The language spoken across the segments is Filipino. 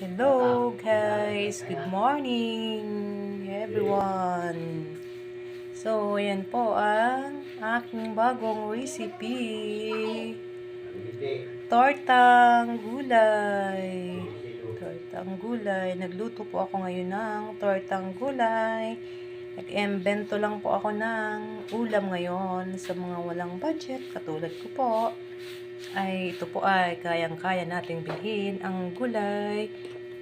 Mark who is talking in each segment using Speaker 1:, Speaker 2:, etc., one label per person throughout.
Speaker 1: Hello guys, good morning everyone. So, ayan po ang aking bagong recipe. Tortang gulay. Tortang gulay. Nagluto po ako ngayon ng tortang gulay. Nag-embento lang po ako ng ulam ngayon sa mga walang budget. Katulad ko po. Ito po ay kayang-kaya nating bilhin ang gulay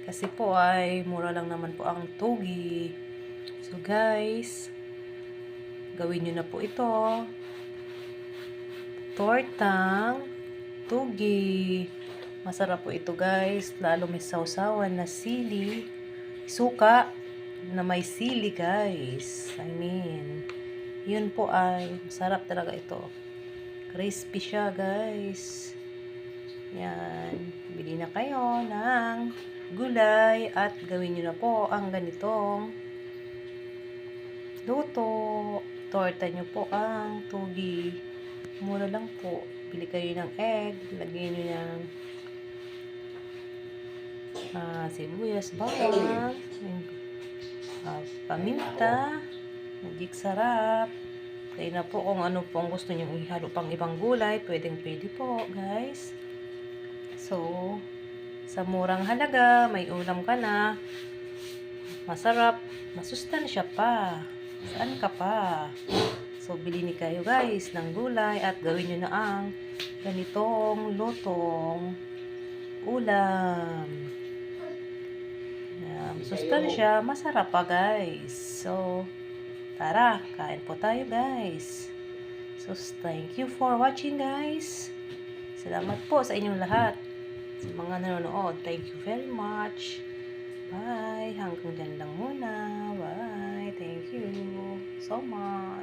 Speaker 1: kasi po ay mura lang naman po ang togi. So guys, gawin nyo na po ito. Tortang togi. Masarap po ito guys, lalo may sausawan na sili, suka na may sili guys. Yun po ay masarap talaga ito. Crispy siya guys. Yan, bili na kayo ng gulay at gawin nyo na po ang ganitong luto. Torta nyo po ang tugi. Mura lang po. Bili kayo ng egg, lagyan nyo ng sibuyas, bawang, paminta, magic sarap. Kaya na po kung ano po ang gusto nyo ihalo pang ibang gulay, pwede po guys. So, sa murang halaga, may ulam ka na, masarap, masustansya pa. Saan ka pa? So, bili ni kayo guys ng gulay at gawin nyo na ang ganitong lutong ulam. Masustansya, masarap pa guys. So, tara, kain po tayo guys. So, thank you for watching guys. Salamat po sa inyong lahat. Sa mga nanonood, thank you very much. Bye. Hanggang dyan lang muna. Bye. Thank you so much.